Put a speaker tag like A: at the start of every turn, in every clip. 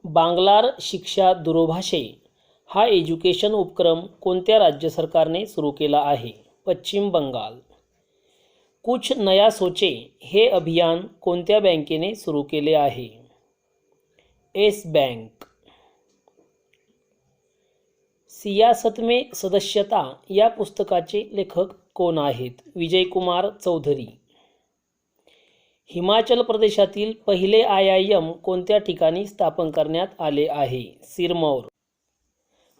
A: बांगलार शिक्षा दूरभाषे हा एज्युकेशन उपक्रम कोणत्या राज्य सरकारने सुरू केला आहे? पश्चिम बंगाल. कुछ नया सोचे हे अभियान कोणत्या बँकेने सुरू केले आहे? Yes bank. सियासत में सदस्यता या पुस्तकाचे लेखक कोण आहेत? विजयकुमार चौधरी. हिमाचल प्रदेशातील पहिले IIM कोणत्या ठिकाणी स्थापन करण्यात आले आहे? सिरमौर.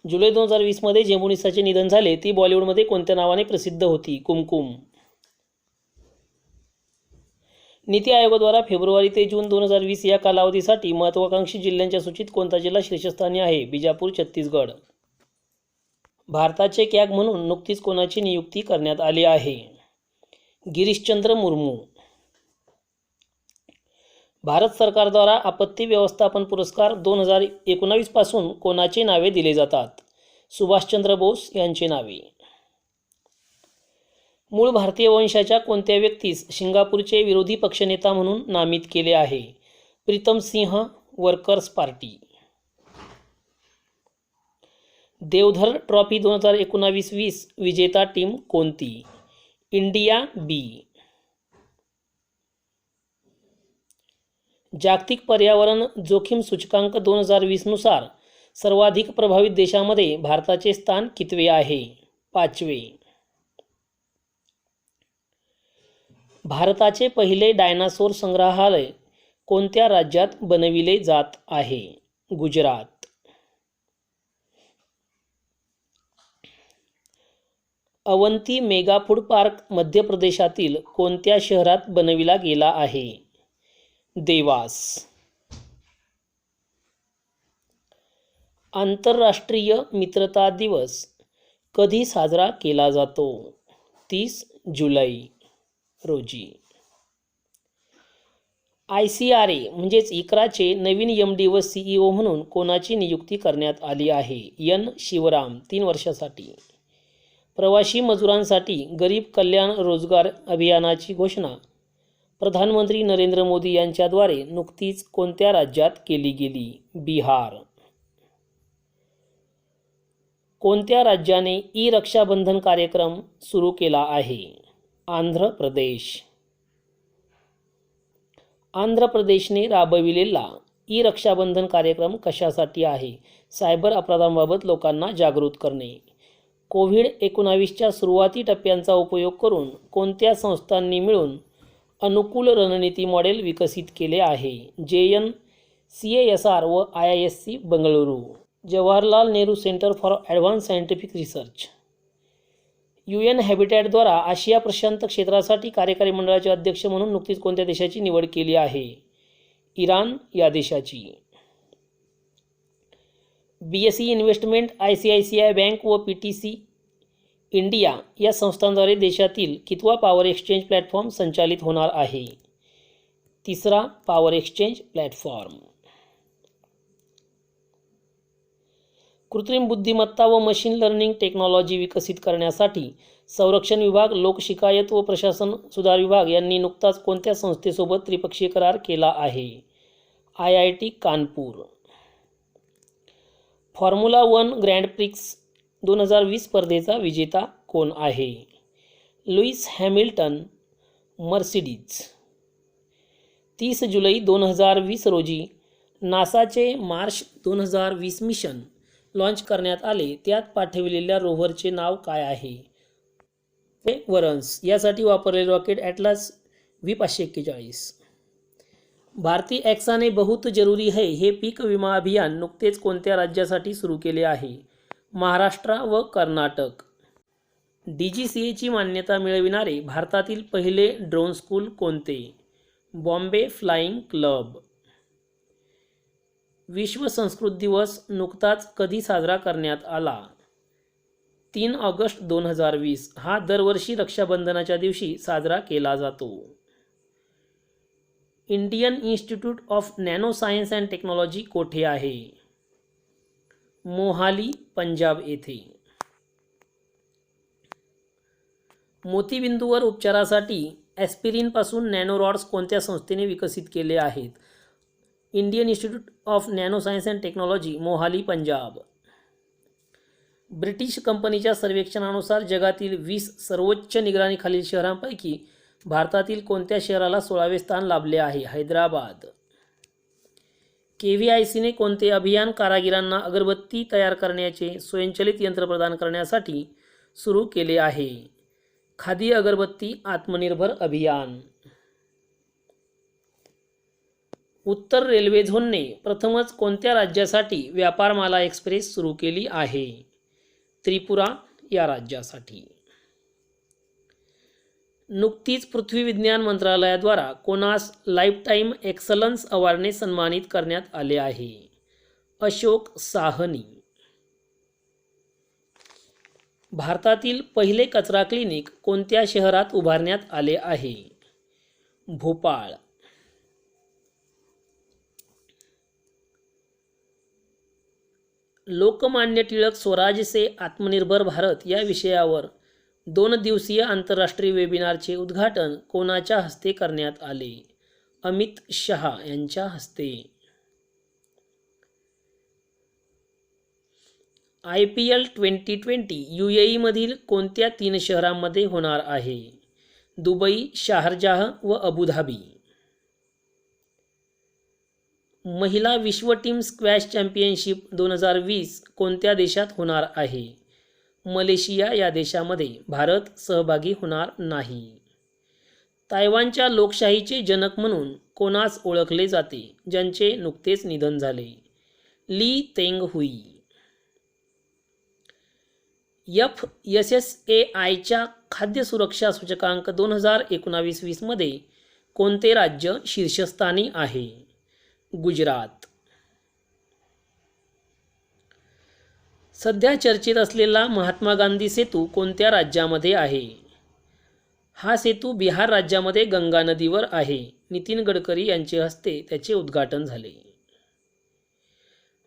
A: जुलै 2020 मध्ये जे मुनिसाचे निधन झाले ती बॉलिवूडमध्ये कोणत्या नावाने प्रसिद्ध होती? कुमकुम. नीती आयोगाद्वारा फेब्रुवारी ते जून 2020 या कालावधीसाठी महत्त्वाकांक्षी जिल्ह्यांच्या सूचीत कोणता जिल्हा शीर्षस्थानी आहे? बिजापूर, छत्तीसगड. भारताचे कॅग म्हणून नुकतीच कोणाची नियुक्ती करण्यात आली आहे? गिरीशचंद्र मुर्मू. भारत सरकारद्वारा आपत्ती व्यवस्थापन पुरस्कार 2019 पासून कोणाचे नावे दिले जातात? सुभाषचंद्र बोस यांचे नावे. मूळ भारतीय वंशाच्या कोणत्या व्यक्तीस सिंगापूरचे विरोधी पक्षनेता म्हणून नामित केले आहे? Pritam Singh, workers party. Deodhar trophy 2019-20 विजेता टीम कोणती? इंडिया बी. जागतिक पर्यावरण जोखीम सूचकांक 2020 नुसार सर्वाधिक प्रभावित देशामध्ये भारताचे स्थान कितवे आहे? 5वे. भारताचे पहिले डायनासोर संग्रहालय कोणत्या राज्यात बनविले जात आहे? Gujarat. Avanti mega food park मध्य प्रदेशातील कोणत्या शहरात बनविला गेला आहे? देवास. आंतरराष्ट्रीय मित्रता दिवस कधी साजरा केला जातो? 30 जुलै रोजी. ICRA म्हणजेच इक्राचे नवीन MD व CEO म्हणून कोणाची नियुक्ती करण्यात आली आहे? N शिवराम, 3 वर्षासाठी. प्रवासी मजुरांसाठी गरीब कल्याण रोजगार अभियानाची घोषणा प्रधानमंत्री नरेंद्र मोदी यांच्याद्वारे नुकतीच कोणत्या राज्यात केली गेली? बिहार. कोणत्या राज्याने ई-रक्षाबंधन कार्यक्रम सुरू केला आहे? आंध्र प्रदेश. आंध्र प्रदेशने राबविलेला ई-रक्षाबंधन कार्यक्रम कशासाठी आहे? सायबर अपराधांबाबत लोकांना जागृत करणे. कोव्हिड-19च्या सुरुवाती टप्प्यांचा उपयोग करून कोणत्या संस्थांनी मिळून अनुकूल रणनीती मॉडेल विकसित केले आहे? JNCASR व IISc Bengaluru. Jawaharlal Nehru centre for advance scientific research. UN हॅबिटॅटद्वारा आशिया प्रशांत क्षेत्रासाठी कार्यकारी मंडळाचे अध्यक्ष म्हणून नुकतीच कोणत्या देशाची निवड केली आहे? इराण या देशाची. BSE इन्व्हेस्टमेंट, ICICI बँक व PTC इंडिया या संस्थांद्वारे देशातील कितवा पॉवर एक्सचेंज प्लॅटफॉर्म संचालित होणार आहे? 3रा पॉवर एक्सचेंज प्लॅटफॉर्म. कृत्रिम बुद्धिमत्ता व मशीन लर्निंग टेक्नॉलॉजी विकसित करण्यासाठी संरक्षण विभाग, लोकशिकायत व प्रशासन सुधार विभाग यांनी नुकताच कोणत्या संस्थेसोबत त्रिपक्षीय करार केला आहे? IIT Kanpur. Formula 1 grand prix 2020 स्पर्धेचा विजेता कोण आहे? Lewis Hamilton, Mercedes. 30 जुलै 2020 रोजी नासाचे मार्स 2020 मिशन लॉन्च करण्यात आले. त्यात पाठविलेल्या रोव्हरचे नाव काय आहे? परसेवरन्स. यासाठी वापरलेले रॉकेट ॲटलास V541. भारतीय ॲक्साने बहुत जरुरी है हे पीक विमा अभियान नुकतेच कोणत्या राज्यासाठी सुरू केले आहे? महाराष्ट्र व कर्नाटक. DGCAची मान्यता मिळविणारे भारतातील पहिले ड्रोन स्कूल कोणते? Bombay flying club. विश्व संस्कृत दिवस नुकताच कधी साजरा करण्यात आला? 3 ऑगस्ट 2020. हा दरवर्षी रक्षाबंधनाच्या दिवशी साजरा केला जातो. Indian institute of nano science and technology कोठे आहे? मोहाली, पंजाब येथे. मोतीबिंदूवर उपचारासाठी ॲस्पिरिनपासून नॅनो रॉड्स कोणत्या संस्थेने विकसित केले आहेत? Indian institute of nano science and technology, Mohali, Punjab. British कंपनीच्या सर्वेक्षणानुसार जगातील 20 सर्वोच्च निगराणीखालील शहरांपैकी भारतातील कोणत्या शहराला 16वे स्थान लाभले आहे? हैदराबाद. KVICने कोणते अभियान कारागिरांना अगरबत्ती तयार करण्याचे स्वयंचलित यंत्र प्रदान करण्यासाठी सुरू केले आहे? खादी अगरबत्ती आत्मनिर्भर अभियान. उत्तर रेल्वे झोनने प्रथमच कोणत्या राज्यासाठी व्यापारमाला एक्सप्रेस सुरू केली आहे? त्रिपुरा या राज्यासाठी. नुकतीच पृथ्वी विज्ञान मंत्रालयाद्वारा कोणास लाईफटाईम एक्सलन्स अवॉर्डने सन्मानित करण्यात आले आहे? अशोक साहनी. भारतातील पहिले कचरा क्लिनिक कोणत्या शहरात उभारण्यात आले आहे? भोपाळ. लोकमान्य टिळक स्वराज से आत्मनिर्भर भारत या विषयावर 2 दिवसीय आंतरराष्ट्रीय वेबिनारचे उद्घाटन कोणाच्या हस्ते करण्यात आले? अमित शहा यांच्या हस्ते. IPL 2020 UAE मधील कोणत्या 3 शहरांमध्ये होणार आहे? दुबई, शारजाह व अबुधाबी. महिला विश्व टीम स्क्वॅश चॅम्पियनशिप 2020 कोणत्या देशात होणार आहे? मलेशिया या देशामध्ये. भारत सहभागी होणार नाही. तायवानच्या लोकशाहीचे जनक म्हणून कोणास ओळखले जाते ज्यांचे नुकतेच निधन झाले? ली तेंग हुई. FSSAIच्या खाद्य सुरक्षा सूचकांक 2019-20 मध्ये कोणते राज्य शीर्षस्थानी आहे? गुजरात. सध्या चर्चेत असलेला महात्मा गांधी सेतू कोणत्या राज्यामध्ये आहे? हा सेतू बिहार राज्यामध्ये गंगा नदीवर आहे. नितीन गडकरी यांच्या हस्ते त्याचे उद्घाटन झाले.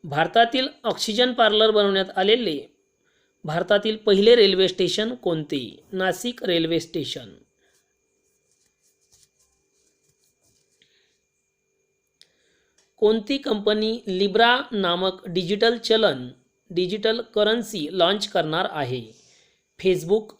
A: भारतातील ऑक्सिजन पार्लर बनवण्यात आलेले भारतातील पहिले रेल्वे स्टेशन कोणते? Nashik railway station. कोणती कंपनी लिब्रा नामक डिजिटल करन्सी लॉन्च करणार आहे? फेसबुक.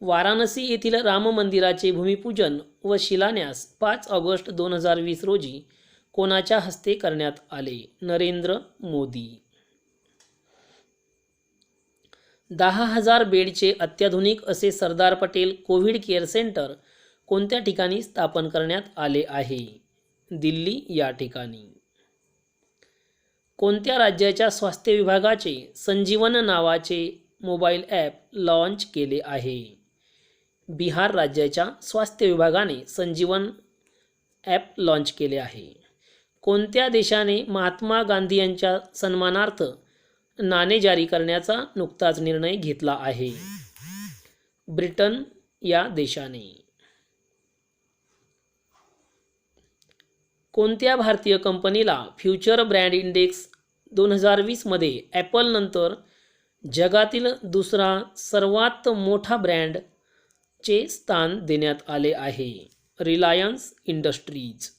A: वाराणसी येथील राम मंदिराचे भूमिपूजन व शिलान्यास 5 ऑगस्ट 2020 रोजी कोणाच्या हस्ते करण्यात आले? नरेंद्र मोदी. 10,000 बेडचे अत्याधुनिक असे Sardar Patel Covid care centre कोणत्या ठिकाणी स्थापन करण्यात आले आहे? दिल्ली या ठिकाणी. कोणत्या राज्याच्या स्वास्थ्य विभागाचे संजीवन नावाचे मोबाईल ॲप लॉन्च केले आहे? बिहार राज्याच्या स्वास्थ्य विभागाने संजीवन ॲप लॉन्च केले आहे. कोणत्या देशाने महात्मा गांधी यांच्या सन्मानार्थ नाणे जारी करण्याचा नुकताच निर्णय घेतला आहे? ब्रिटन या देशाने. कोणत्या भारतीय कंपनीला फ्युचर ब्रँड इंडेक्स 2020 मध्ये ॲपल नंतर जगातील दुसरा सर्वात मोठा ब्रँडचे स्थान देण्यात आले आहे? Reliance industries.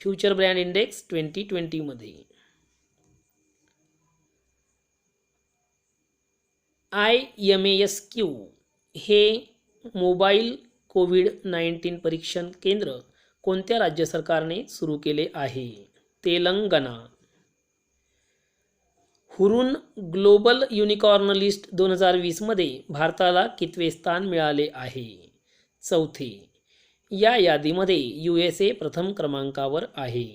A: Future brand index 2020 मध्ये. IMASQ हे मोबाईल कोविड-19 परीक्षण केंद्र कोणत्या राज्य सरकारने सुरू केले आहे? Telangana. Hurun global unicorn list 2020 मध्ये भारताला कितवे स्थान मिळाले आहे? 4थे. या यादीमध्ये USA प्रथम क्रमांकावर आहे.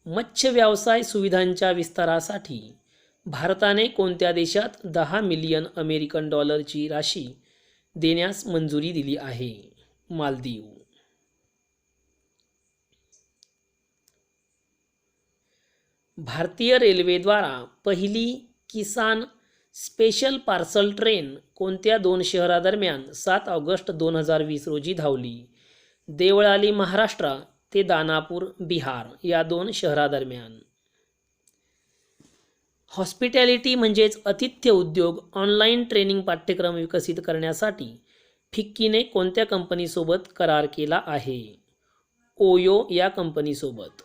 A: मत्स्य व्यवसाय सुविधांच्या विस्तारासाठी भारताने कोणत्या देशात 10 मिलियन अमेरिकन डॉलरची राशी देण्यास मंजुरी दिली आहे? मालदीव. भारतीय रेल्वेद्वारा पहिली किसान स्पेशल पार्सल ट्रेन कोणत्या 2 शहरादरम्यान 7 ऑगस्ट 2020 रोजी धावली? देवळाली महाराष्ट्र ते दानापूर बिहार या 2 शहरादरम्यान. हॉस्पिटॅलिटी म्हणजेच आतिथ्य उद्योग ऑनलाईन ट्रेनिंग पाठ्यक्रम विकसित करण्यासाठी फिक्कीने कोणत्या कंपनीसोबत करार केला आहे? ओयो या कंपनीसोबत.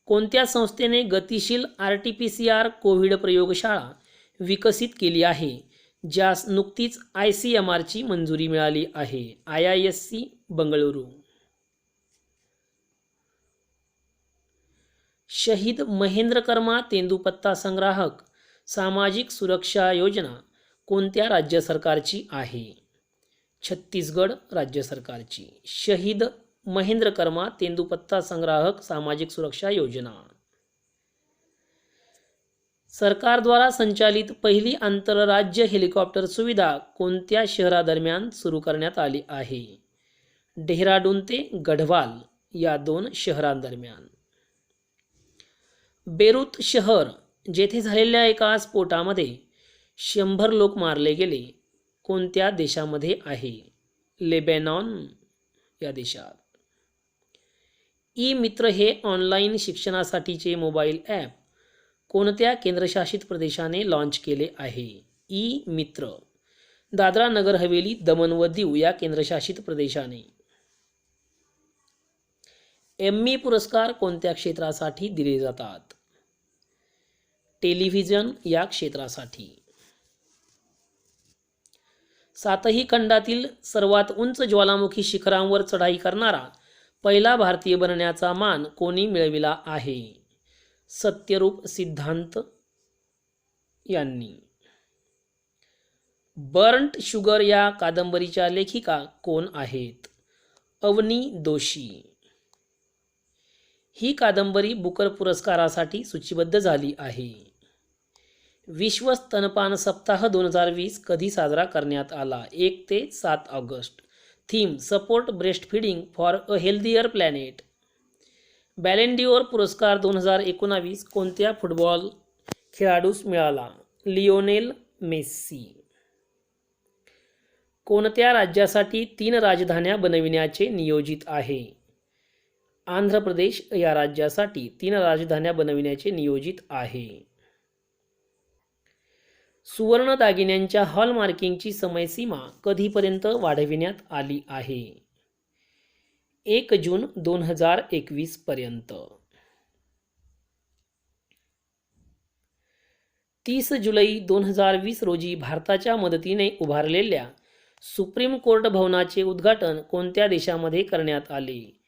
A: कोणत्या संस्थेने गतिशील RT-PCR कोविड प्रयोगशाळा विकसित केली आहे, ज्यास नुकतीच ICMRची मंजुरी मिळाली आहे? IISc बंगळुरू. शहीद महेंद्रकर्मा तेंदूपत्ता संग्राहक सामाजिक सुरक्षा योजना कोणत्या राज्य सरकारची आहे? छत्तीसगड राज्य सरकारची. शहीद महेंद्रकर्मा तेंदूपत्ता संग्राहक सामाजिक सुरक्षा योजना. सरकारद्वारा संचालित पहिली आंतरराज्य हेलिकॉप्टर सुविधा कोणत्या शहरादरम्यान सुरू करण्यात आली आहे? डेहराडून ते गढवाल या 2 शहरांदरम्यान. बेरूत शहर जेथे झालेल्या एका स्फोटामध्ये 100 लोक मारले गेले, कोणत्या देशामध्ये आहे? लेबॅनॉन या देशात. ई-मित्र हे ऑनलाईन शिक्षणासाठीचे मोबाईल ॲप कोणत्या केंद्रशासित प्रदेशाने लॉन्च केले आहे? ई-मित्र दादरा नगर हवेली दमण व दीव या केंद्रशासित प्रदेशाने. एम्मी पुरस्कार कोणत्या क्षेत्रासाठी दिले जातात? टेलिव्हिजन या क्षेत्रासाठी. 7ही खंडातील सर्वात उंच ज्वालामुखी शिखरांवर चढाई करणारा पहिला भारतीय बनण्याचा मान कोणी मिळविला आहे? सत्यरूप सिद्धांत यांनी. बर्न्ट शुगर या कादंबरीच्या लेखिका कोण आहेत? अवनी दोशी. ही कादंबरी बुकर पुरस्कारासाठी सूचीबद्ध झाली आहे. विश्व स्तनपान सप्ताह 2020 कधी साजरा करण्यात आला? 1 ते 7 August. Theme support breast feeding for a healthier planet. Ballon d'Or पुरस्कार 2019 कोणत्या फुटबॉल खेळाडूस मिळाला? Lionel Messi. कोणत्या राज्यासाठी 3 राजधान्या बनविण्याचे नियोजित आहे? आंध्र प्रदेश या राज्यासाठी 3 राजधान्या बनविण्याचे नियोजित आहे. सुवर्ण दागिन्यांच्या हॉलमार्किंगची समयसीमा कधीपर्यंत वाढविण्यात आली आहे? 1 जून 2021 पर्यंत. 30 जुलै 2020 रोजी भारताच्या मदतीने उभारलेल्या सुप्रीम कोर्ट भवनाचे उद्घाटन कोणत्या देशामध्ये करण्यात आले?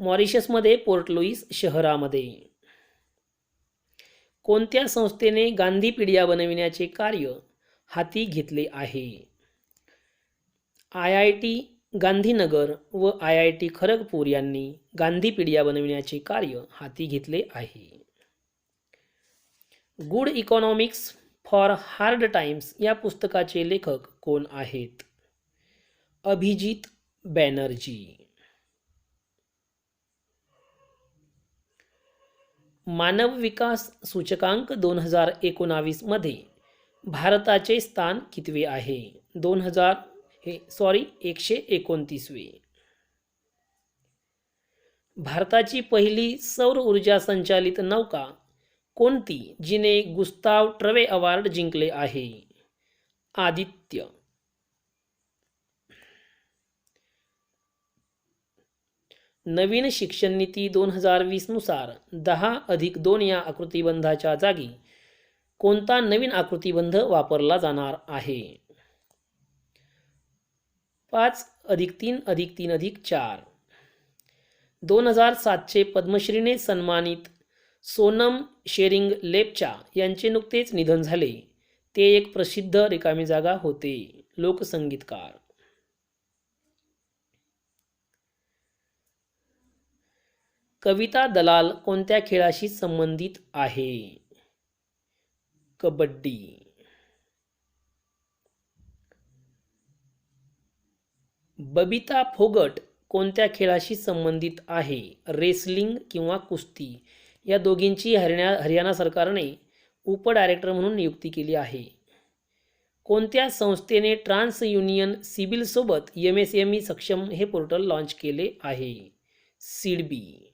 A: मॉरिशसमध्ये पोर्ट लुईस शहरामध्ये. कोणत्या संस्थेने गांधीपीडिया बनविण्याचे कार्य हाती घेतले आहे? IIT गांधीनगर व IIT खरगपूर यांनी गांधीपीडिया बनविण्याचे कार्य हाती घेतले आहे. Good economics for hard times या पुस्तकाचे लेखक कोण आहेत? अभिजित बॅनर्जी. मानव विकास सूचकांक 2019 मध्ये भारताचे स्थान कितवे आहे? 129वे. भारताची पहिली सौर ऊर्जा संचालित नौका कोणती जिने गुस्ताव ट्रवे अवॉर्ड जिंकले आहे? आदित्य. नवीन शिक्षण नीती 2020 नुसार 10+2 या आकृतिबंधाच्या जागी कोणता नवीन आकृतिबंध वापरला जाणार आहे? 5+3+3+4. 2007चे पद्मश्रीने सन्मानित सोनम शेरिंग लेप्चा यांचे नुकतेच निधन झाले. ते एक प्रसिद्ध रिकामी जागा होते. लोकसंगीतकार. कविता दलाल कोणत्या खेळाशी संबंधित आहे? कबड्डी. बबिता फोगट कोणत्या खेळाशी संबंधित आहे? रेसलिंग किंवा कुस्ती. या दोघींची हरियाणा सरकारने उपडायरेक्टर म्हणून नियुक्ती केली आहे. कोणत्या संस्थेने ट्रान्स युनियन सिबिलसोबत MSME सक्षम हे पोर्टल लॉन्च केले आहे? सिडबी.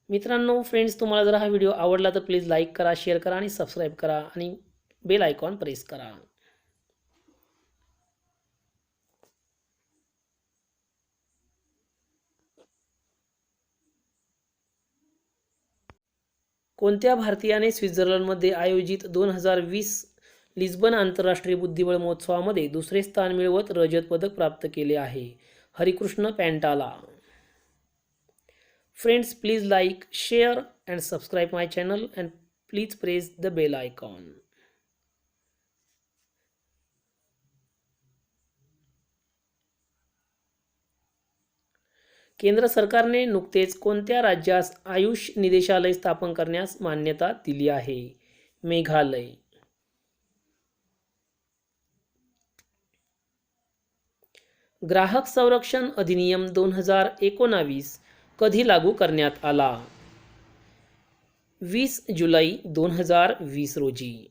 A: मित्रांनो, फ्रेंड्स, तुम्हाला जर हा व्हिडिओ आवडला तर प्लीज लाईक करा, शेअर करा आणि सबस्क्राईब करा आणि बेल आयकॉन प्रेस करा. कोणत्या भारतीयाने स्वित्झर्लंडमध्ये आयोजित 2020 लिस्बन आंतरराष्ट्रीय बुद्धिबळ महोत्सवामध्ये दुसरे स्थान मिळवत रजत पदक प्राप्त केले आहे? Harikrishna Pentala. Friends, please like, share and subscribe my channel and please press the bell icon. केंद्र सरकारने नुकतेच कोणत्या राज्यास आयुष निदेशालय स्थापन करण्यास मान्यता दिली आहे? मेघालय. ग्राहक संरक्षण अधिनियम 2019 कधी लागू करण्यात आला? 20 जुलै 2020 रोजी.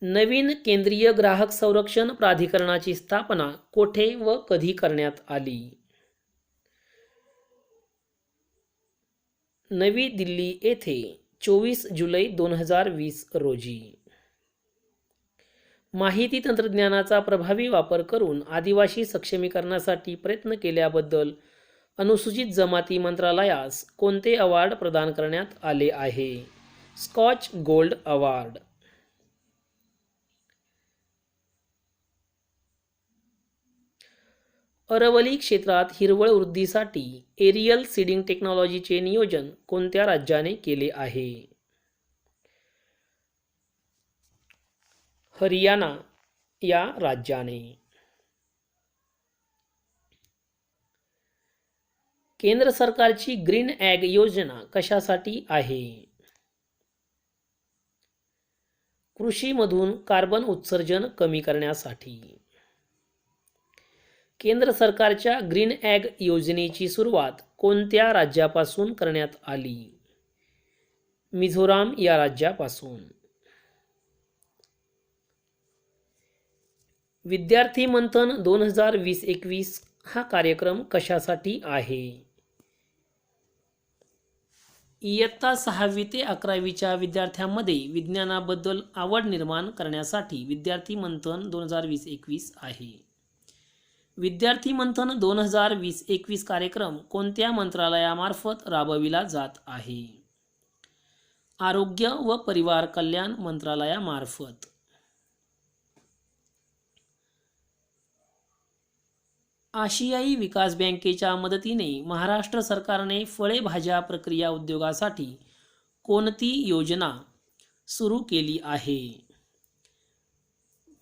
A: नवीन केंद्रीय ग्राहक संरक्षण प्राधिकरणाची स्थापना कोठे व कधी करण्यात आली? नवी दिल्ली येथे 24 जुलै 2020 रोजी. माहिती तंत्रज्ञानाचा प्रभावी वापर करून आदिवासी सक्षमीकरणासाठी प्रयत्न केल्याबद्दल अनुसूचित जमाती मंत्रालयास कोणते अवॉर्ड प्रदान करण्यात आले आहे? Scotch gold award. अरवली क्षेत्रात हिरवळ वृद्धीसाठी एरियल सीडिंग टेक्नॉलॉजीचे नियोजन कोणत्या राज्याने केले आहे? हरियाणा या राज्याने. केंद्र सरकारची ग्रीन ॲग योजना कशासाठी आहे? कृषीमधून कार्बन उत्सर्जन कमी करण्यासाठी. केंद्र सरकारच्या ग्रीन ॲग योजनेची सुरुवात कोणत्या राज्यापासून करण्यात आली? मिझोराम या राज्यापासून. विद्यार्थी मंथन 2020-21 हा कार्यक्रम कशासाठी आहे? इयत्ता 6वी ते 11वीच्या विद्यार्थ्यांमध्ये विज्ञानाबद्दल आवड निर्माण करण्यासाठी विद्यार्थी मंथन 2020-21 आहे. विद्यार्थी मंथन 2020-21 कार्यक्रम कोणत्या मंत्रालयामार्फत राबविला जात आहे? आरोग्य व परिवार कल्याण मंत्रालयामार्फत. आशियाई विकास बँकेच्या मदतीने महाराष्ट्र सरकारने फळे भाज्या प्रक्रिया उद्योगासाठी कोणती योजना सुरू केली आहे?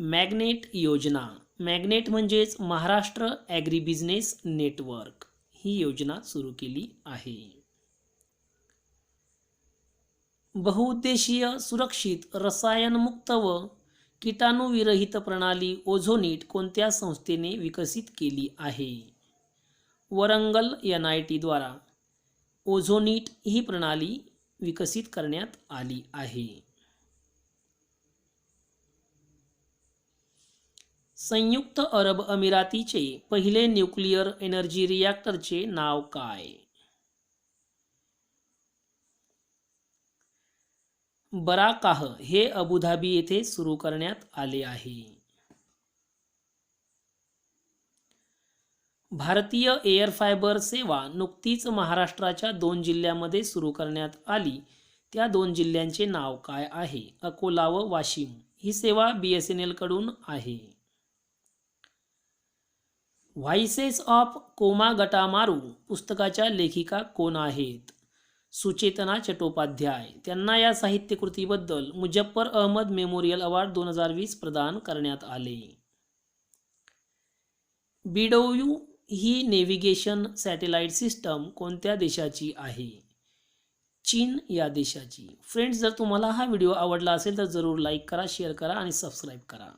A: मॅग्नेट योजना. मॅग्नेट म्हणजेच महाराष्ट्र ॲग्री बिझनेस नेटवर्क ही योजना सुरू केली आहे. बहुउद्देशीय सुरक्षित रसायनमुक्त व कीटाणुविरहित प्रणाली ओझोनीट कोणत्या संस्थेने विकसित केली आहे? वरंगल NIT द्वारा ओझोनीट ही प्रणाली विकसित करण्यात आली आहे. संयुक्त अरब अमिरातीचे पहिले न्यूक्लिअर एनर्जी रिॲक्टरचे नाव काय? बराकाह हे अबुधाबी येथे सुरू करण्यात आले आहे. भारतीय एअर फायबर सेवा नुकतीच महाराष्ट्राच्या 2 जिल्ह्यांमध्ये सुरू करण्यात आली. त्या 2 जिल्ह्यांचे नाव काय आहे? अकोला व वाशिम. ही सेवा BSNL कडून आहे. व्हॉइसेस ऑफ कोमागटामारू पुस्तकाच्या लेखिका कोण आहेत? सुचेतना चट्टोपाध्याय. त्यांना या साहित्यकृतीबद्दल मुझफ्फर अहमद मेमोरियल अवॉर्ड 2020 प्रदान करण्यात आले. BW ही नेव्हिगेशन सॅटेलाइट सिस्टम कोणत्या देशाची आहे? चीन या देशाची. फ्रेंड्स, जर तुम्हाला हा व्हिडिओ आवडला असेल तर जरूर लाईक करा, शेअर करा आणि सबस्क्राईब करा.